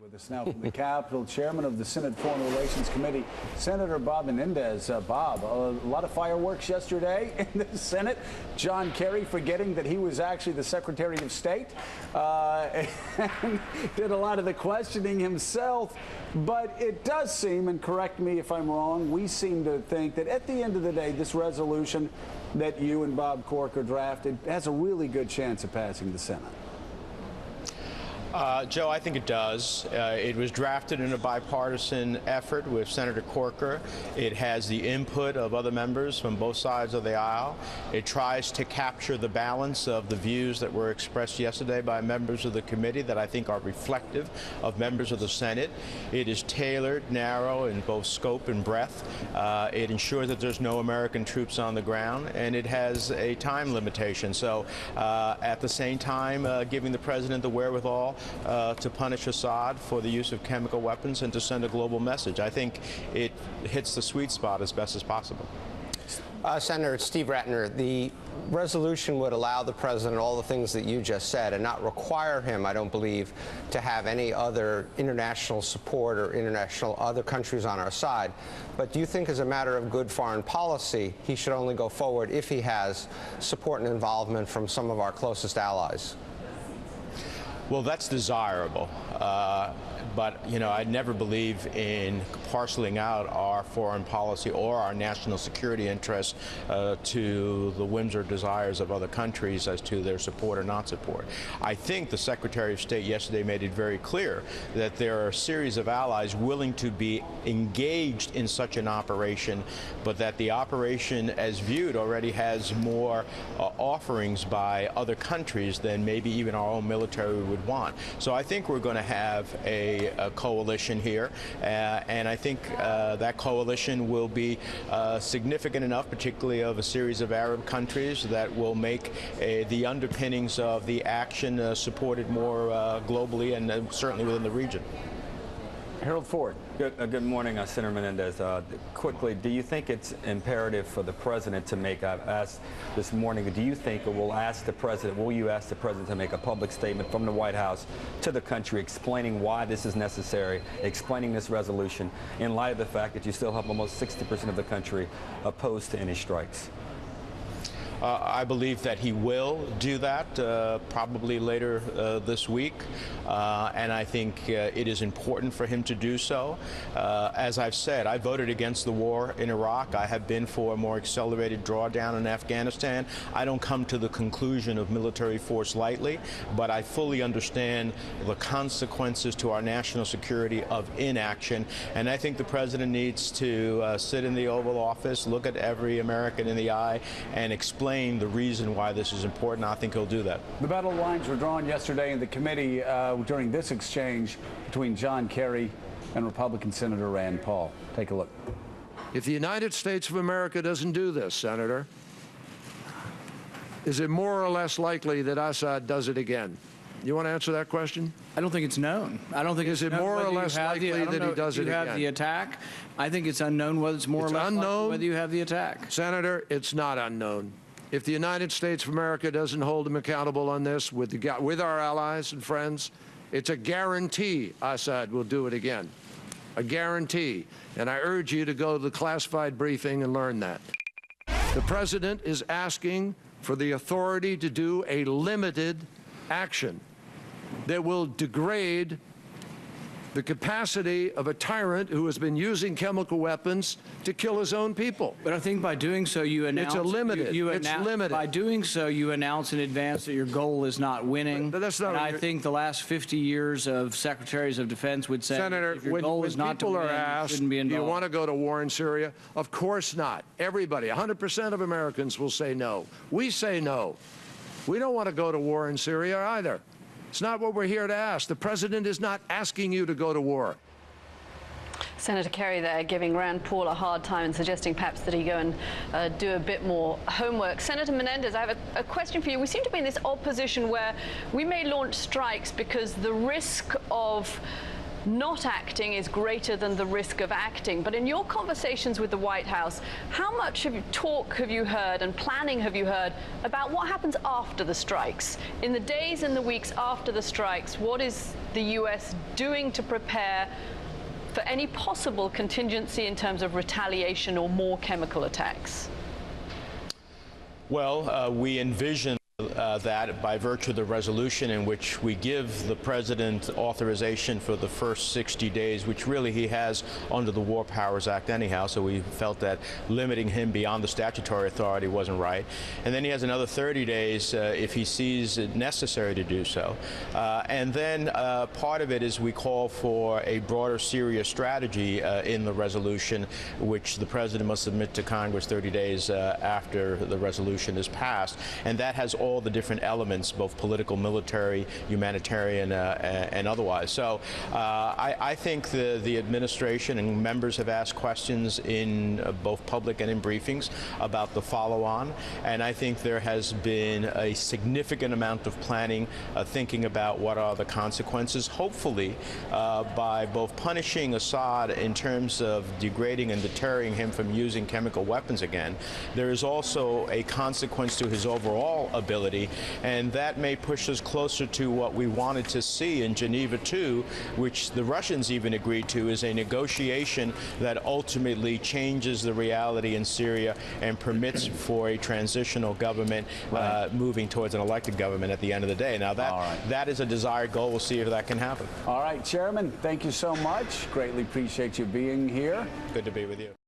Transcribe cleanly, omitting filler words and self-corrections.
With us now from the Capitol, Chairman of the Senate Foreign Relations Committee, Senator Bob Menendez. Bob, a lot of fireworks yesterday in the Senate. John Kerry forgetting that he was actually the Secretary of State and did a lot of the questioning himself. But it does seem, and correct me if I'm wrong, we seem to think that at the end of the day, this resolution that you and Bob Corker drafted has a really good chance of passing the Senate. Joe, I think it does. It was drafted in a bipartisan effort with Senator Corker. It has the input of other members from both sides of the aisle. It tries to capture the balance of the views that were expressed yesterday by members of the committee that I think are reflective of members of the Senate. It is tailored, narrow in both scope and breadth. It ensures that there's no American troops on the ground, and it has a time limitation. So at the same time, giving the president the wherewithal to punish Assad for the use of chemical weapons and to send a global message. I think it hits the sweet spot as best as possible. Senator, it's Steve Ratner. The resolution would allow the president all the things that you just said and not require him, I don't believe, to have any other international support or international other countries on our side. But do you think as a matter of good foreign policy, he should only go forward if he has support and involvement from some of our closest allies? Well, that's desirable. But, you know, I never believe in parceling out our foreign policy or our national security interests to the whims or desires of other countries as to their support or not support. I think the Secretary of State yesterday made it very clear that there are a series of allies willing to be engaged in such an operation, but that the operation as viewed already has more offerings by other countries than maybe even our own military would want. So I think we're going to have a coalition here, and I think that coalition will be significant enough, particularly of a series of Arab countries, that will make the underpinnings of the action supported more globally and certainly within the region. Harold Ford. Good morning, Senator Menendez. Quickly, do you think it's imperative for the president to make, I've asked this morning, do you think, or will you ask the president to make a public statement from the White House to the country explaining why this is necessary, explaining this resolution, in light of the fact that you still have almost 60% of the country opposed to any strikes? I believe that he will do that probably later this week, and I think it is important for him to do so. As I've said, I voted against the war in Iraq. I have been for a more accelerated drawdown in Afghanistan. I don't come to the conclusion of military force lightly, but I fully understand the consequences to our national security of inaction, and I think the president needs to sit in the Oval Office, look at every American in the eye, and explain the reason why this is important. I think he'll do that. The battle lines were drawn yesterday in the committee during this exchange between John Kerry and Republican Senator Rand Paul. Take a look. If the United States of America doesn't do this, Senator, is it more or less likely that Assad does it again? You want to answer that question? I don't think it's known. I don't think is it more or less likely that he does it again? You have the attack. I think it's unknown whether it's more or less likely whether you have the attack. Senator, it's not unknown. If the United States of America doesn't hold him accountable on this with our allies and friends, it's a guarantee Assad will do it again. A guarantee. And I urge you to go to the classified briefing and learn that. The president is asking for the authority to do a limited action that will degrade the capacity of a tyrant who has been using chemical weapons to kill his own people. But I think by doing so, you announce... It's limited. By doing so, you announce in advance that your goal is not winning. But that's not... And I think the last 50 years of secretaries of defense would say, Senator, if your goal is not to win, you shouldn't be involved. Do you want to go to war in Syria? Of course not. Everybody, 100% of Americans will say no. We say no. We don't want to go to war in Syria either. It's not what we're here to ask. The president is not asking you to go to war. Senator Kerry there giving Rand Paul a hard time and suggesting perhaps that he go and do a bit more homework. Senator Menendez, I have a question for you. We seem to be in this odd position where we may launch strikes because the risk of not acting is greater than the risk of acting. But in your conversations with the White House, how much talk have you heard and planning have you heard about what happens after the strikes? In the days and the weeks after the strikes, what is the U.S. doing to prepare for any possible contingency in terms of retaliation or more chemical attacks? Well, we envision that by virtue of the resolution in which we give the president authorization for the first 60 days, which really he has under the War Powers Act anyhow, so we felt that limiting him beyond the statutory authority wasn't right. And then he has another 30 days if he sees it necessary to do so. And then part of it is we call for a broader Syria strategy in the resolution, which the president must submit to Congress 30 days after the resolution is passed. And that has all the different elements, both political, military, humanitarian, and otherwise. So I think the administration and members have asked questions in both public and in briefings about the follow-on, and I think there has been a significant amount of planning, thinking about what are the consequences, hopefully by both punishing Assad in terms of degrading and deterring him from using chemical weapons again. There is also a consequence to his overall ability, and that may push us closer to what we wanted to see in Geneva II, which the Russians even agreed to, is a negotiation that ultimately changes the reality in Syria and permits for a transitional government moving towards an elected government at the end of the day. Now, that is a desired goal. We'll see if that can happen. All right, Chairman, thank you so much. Greatly appreciate you being here. Good to be with you.